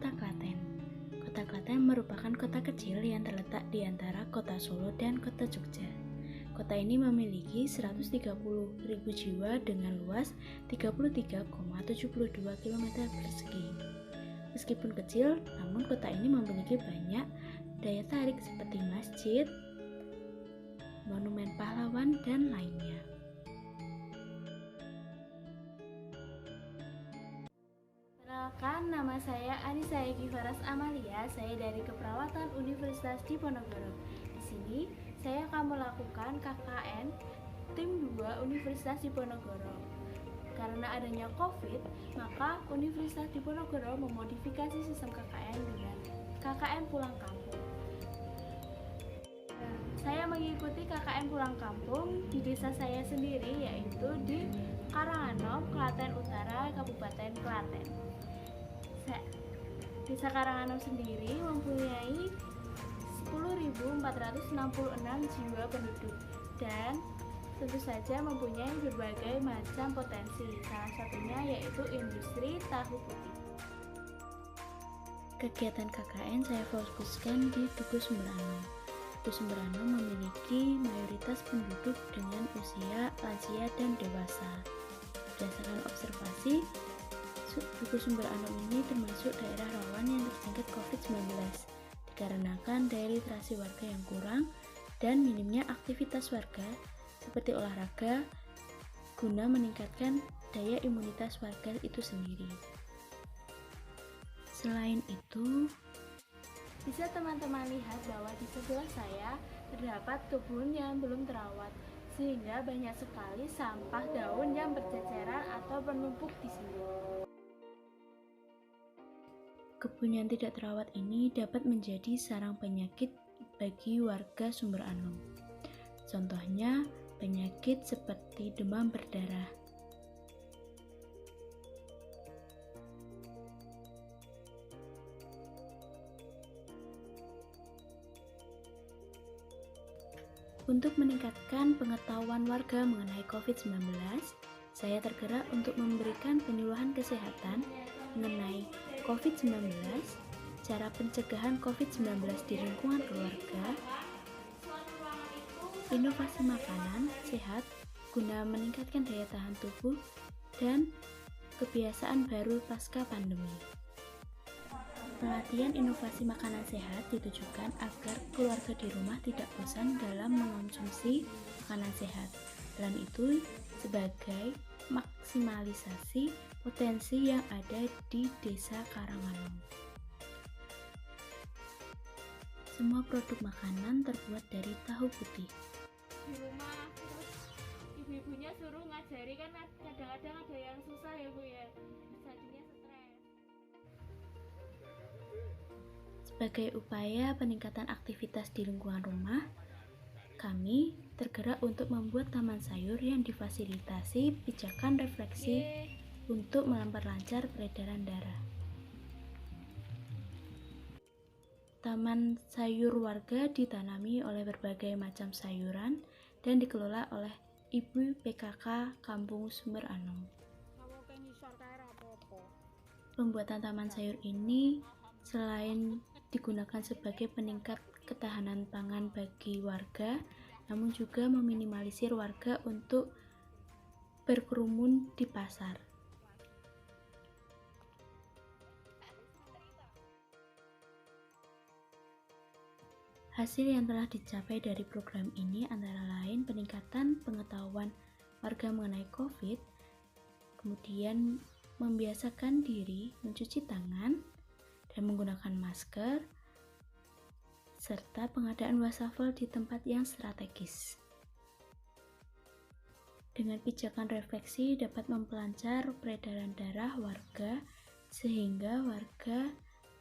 Kota Klaten. Kota Klaten merupakan kota kecil yang terletak di antara Kota Solo dan Kota Jogja. Kota ini memiliki 130.000 jiwa dengan luas 33,72 km persegi. Meskipun kecil, namun kota ini memiliki banyak daya tarik seperti masjid, monumen pahlawan, dan lainnya. Perkenalkan, nama saya Anissa Egi Faras Amalia. Saya dari Keperawatan Universitas Diponegoro. Di sini saya akan melakukan KKN Tim 2 Universitas Diponegoro. Karena adanya COVID, maka Universitas Diponegoro memodifikasi sistem KKN dengan KKN Pulang Kampung. Saya mengikuti KKN Pulang Kampung di desa saya sendiri, yaitu di Karanganom, Klaten Utara, Kabupaten Klaten. Desa Karanganom sendiri mempunyai 10.466 jiwa penduduk dan tentu saja mempunyai berbagai macam potensi. Salah satunya yaitu industri tahu putih. Kegiatan KKN saya fokuskan di Duku Sumber-Anom. Duku Sumber-Anom memiliki mayoritas penduduk dengan usia lansia dan dewasa. Berdasarkan observasi, Duku Sumber-Anom ini termasuk daerah rawan yang terjangkit COVID-19 dikarenakan daya literasi warga yang kurang dan minimnya aktivitas warga seperti olahraga guna meningkatkan daya imunitas warga itu sendiri. Selain itu, bisa teman-teman lihat bahwa di sebelah saya terdapat kebun yang belum terawat, sehingga banyak sekali sampah daun yang berceceran atau menumpuk di sini. Kebun yang tidak terawat ini dapat menjadi sarang penyakit bagi warga Sumber-Anom. Contohnya, penyakit seperti demam berdarah. Untuk meningkatkan pengetahuan warga mengenai COVID-19, saya tergerak untuk memberikan penyuluhan kesehatan mengenai COVID-19, cara pencegahan COVID-19 di lingkungan keluarga, inovasi makanan sehat guna meningkatkan daya tahan tubuh, dan kebiasaan baru pasca pandemi. Pelatihan inovasi makanan sehat ditujukan agar keluarga di rumah tidak bosan dalam mengonsumsi makanan sehat. Selain itu, sebagai maksimalisasi potensi yang ada di desa Karanganom. Semua produk makanan terbuat dari tahu putih. Di rumah terus ibu-ibunya suruh ngajari, kan kadang-kadang ada yang susah ya Bu ya, jadinya stres. Sebagai upaya peningkatan aktivitas di lingkungan rumah, kami tergerak untuk membuat taman sayur yang difasilitasi pijakan refleksi untuk memperlancar peredaran darah. Taman sayur warga ditanami oleh berbagai macam sayuran dan dikelola oleh Ibu PKK Kampung Sumber-Anom. Pembuatan taman sayur ini selain digunakan sebagai peningkat ketahanan pangan bagi warga, namun juga meminimalisir warga untuk berkerumun di pasar. Hasil yang telah dicapai dari program ini antara lain peningkatan pengetahuan warga mengenai COVID, kemudian membiasakan diri mencuci tangan dan menggunakan masker, serta pengadaan wastafel di tempat yang strategis. Dengan pijakan refleksi dapat memperlancar peredaran darah warga sehingga warga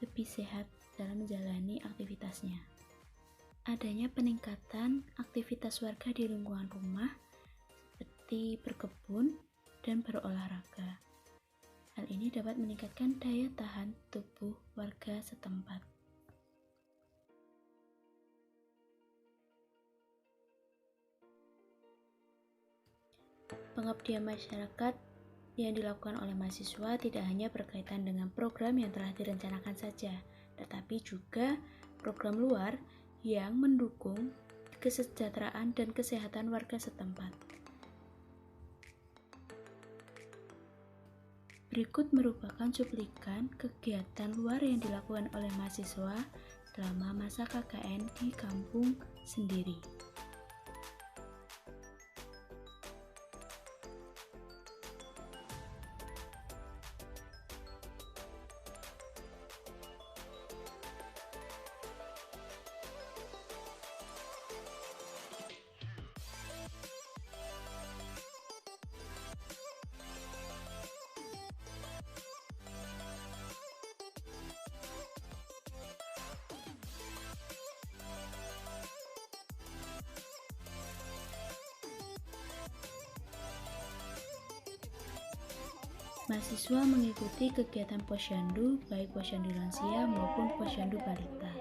lebih sehat dalam menjalani aktivitasnya. Adanya peningkatan aktivitas warga di lingkungan rumah seperti berkebun dan berolahraga. Hal ini dapat meningkatkan daya tahan tubuh warga setempat. Pengabdian masyarakat Yang dilakukan oleh mahasiswa tidak hanya berkaitan dengan program yang telah direncanakan saja, tetapi juga program luar yang mendukung kesejahteraan dan kesehatan warga setempat. Berikut merupakan cuplikan kegiatan luar yang dilakukan oleh mahasiswa selama masa KKN di kampung sendiri. Mahasiswa mengikuti kegiatan posyandu, baik posyandu lansia maupun posyandu balita.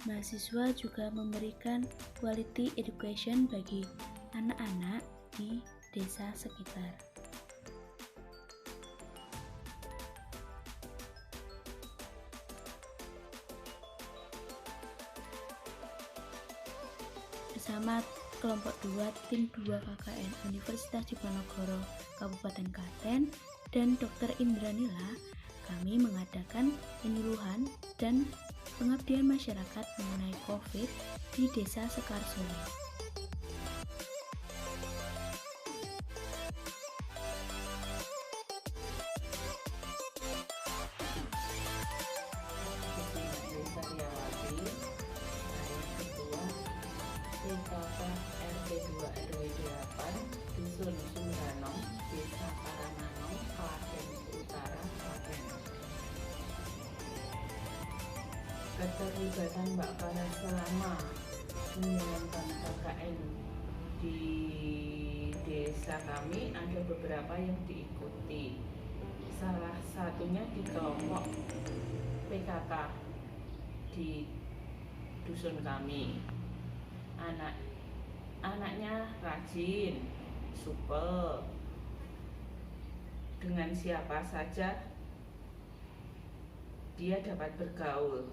Mahasiswa juga memberikan quality education bagi anak-anak di desa sekitar. Bersama kelompok 2 tim 2 KKN Universitas Diponegoro Kabupaten Klaten dan Dr. Indranila, kami mengadakan penyuluhan dan pengabdian masyarakat mengenai COVID di Desa Sekarsoli. RT 2 RW 8 Dusun Sumbanong, Desa Parananong, Klaten Utara, Klaten. Keterlibatan Mbak Farah selama menjalankan KKN di desa kami ada beberapa yang diikuti. Salah satunya di kelompok PKK di dusun kami. Anaknya rajin, supel, dengan siapa saja dia dapat bergaul.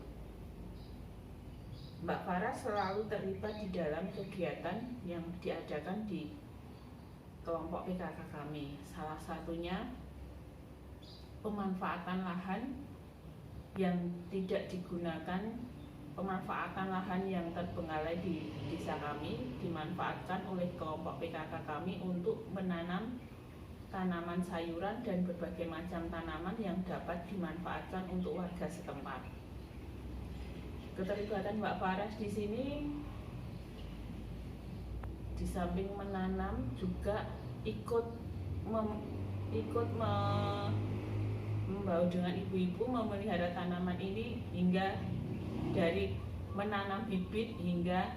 Mbak Farah selalu terlibat di dalam kegiatan yang diadakan di kelompok PKK kami. Salah satunya pemanfaatan lahan yang tidak digunakan. Pemanfaatan lahan yang terbengkalai di desa kami dimanfaatkan oleh kelompok PKK kami untuk menanam tanaman sayuran dan berbagai macam tanaman yang dapat dimanfaatkan untuk warga setempat. Keterlibatan Mbak Faras di sini di samping menanam juga ikut membawa dengan ibu-ibu memelihara tanaman ini, hingga dari menanam bibit hingga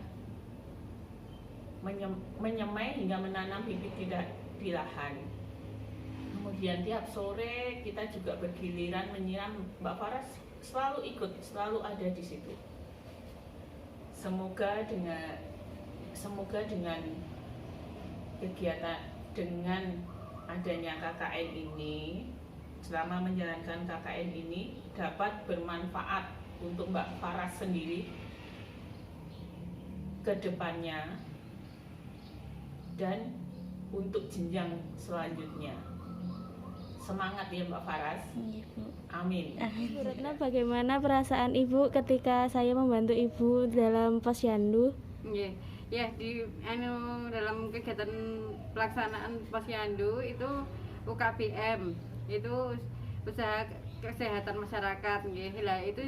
menyemai hingga menanam bibit di lahan. Kemudian tiap sore kita juga bergiliran menyiram. Mbak Faras selalu ikut, selalu ada di situ. Semoga dengan kegiatan, dengan adanya KKN ini, selama menjalankan KKN ini dapat bermanfaat untuk Mbak Faras sendiri ke depannya dan untuk jenjang selanjutnya. Semangat ya Mbak Faras. Iya, Bu. Amin. Bu Retno, bagaimana perasaan Ibu ketika saya membantu Ibu dalam posyandu? Ya, dalam kegiatan pelaksanaan posyandu itu UKBM, itu usaha kesehatan masyarakat, lah itu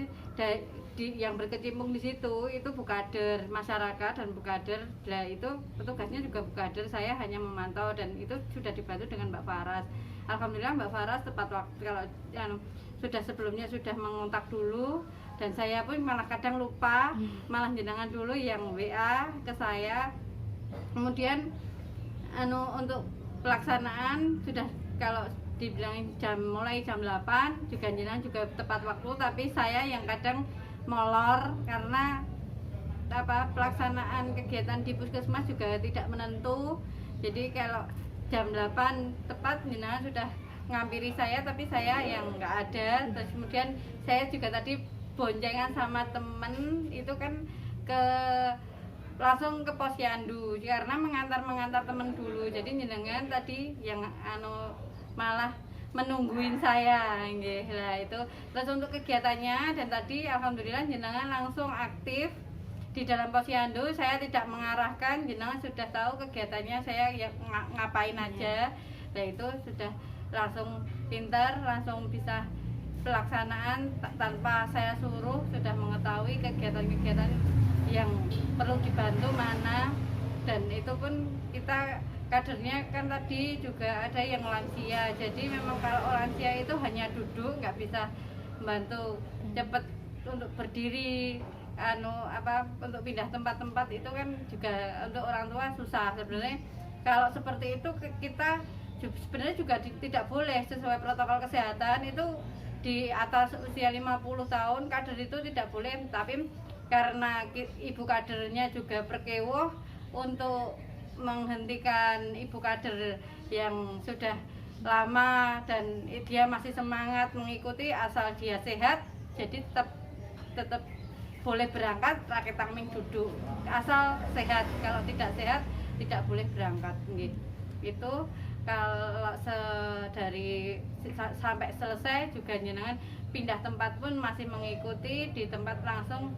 yang berkecimpung di situ itu bukader masyarakat dan bukader, lah itu petugasnya juga bukader. Saya hanya memantau dan itu sudah dibantu dengan Mbak Faras. Alhamdulillah Mbak Faras tepat waktu. Kalau sudah sebelumnya sudah mengontak dulu, dan saya pun malah kadang lupa, malah jenengan dulu yang WA ke saya. Kemudian untuk pelaksanaan sudah, kalau dibilang mulai jam 8 juga jenengan juga tepat waktu, tapi saya yang kadang molor karena pelaksanaan kegiatan di puskesmas juga tidak menentu. Jadi kalau jam 8 tepat jenengan sudah ngampiri saya, tapi saya yang nggak ada. Terus kemudian saya juga tadi boncengan sama temen itu kan langsung ke posyandu karena mengantar temen dulu. Jadi jenengan tadi yang malah menungguin saya nggih. Lah itu terus untuk kegiatannya, dan tadi alhamdulillah jenengan langsung aktif di dalam posyandu. Saya tidak mengarahkan, jenengan sudah tahu kegiatannya saya ya ngapain aja. Nah itu sudah langsung pintar, langsung bisa pelaksanaan tanpa saya suruh, sudah mengetahui kegiatan-kegiatan yang perlu dibantu mana. Dan itu pun kita kadernya kan tadi juga ada yang lansia, jadi memang kalau lansia itu hanya duduk, nggak bisa membantu cepet untuk berdiri, untuk pindah tempat-tempat itu kan juga untuk orang tua susah sebenarnya. Kalau seperti itu kita sebenarnya juga tidak boleh, sesuai protokol kesehatan itu di atas usia 50 tahun kader itu tidak boleh, tapi karena ibu kadernya juga berkewuh untuk menghentikan ibu kader yang sudah lama dan dia masih semangat mengikuti asal dia sehat, jadi tetap boleh berangkat, rakit taming duduk asal sehat. Kalau tidak sehat tidak boleh berangkat gitu. Itu kalau dari sampai selesai juga jenengan pindah tempat pun masih mengikuti di tempat, langsung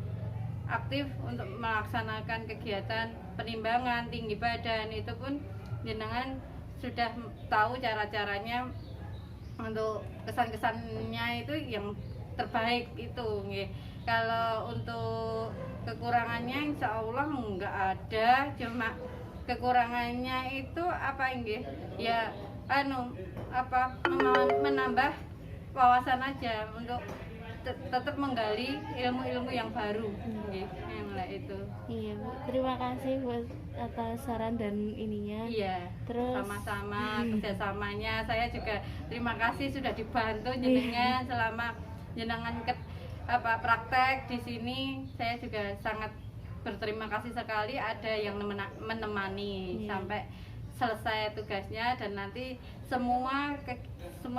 aktif untuk melaksanakan kegiatan penimbangan tinggi badan. Itu pun jenengan sudah tahu cara-caranya, untuk kesan-kesannya itu yang terbaik itu nggih. Kalau untuk kekurangannya insya Allah nggak ada, cuma kekurangannya itu nggih ya menambah wawasan aja untuk tetap menggali ilmu-ilmu yang baru nggih. Itu. Iya Bu, terima kasih buat atas saran dan ininya. Iya. Terus sama-sama kerjasamanya, saya juga terima kasih sudah dibantu jenengan selama jenengan praktek di sini. Saya juga sangat berterima kasih sekali ada yang menemani sampai selesai tugasnya, dan nanti semua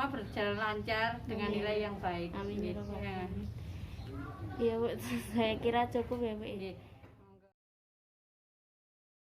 berjalan lancar dengan nilai yang baik. Amin. Iya Bu, saya kira cukup ya Bu.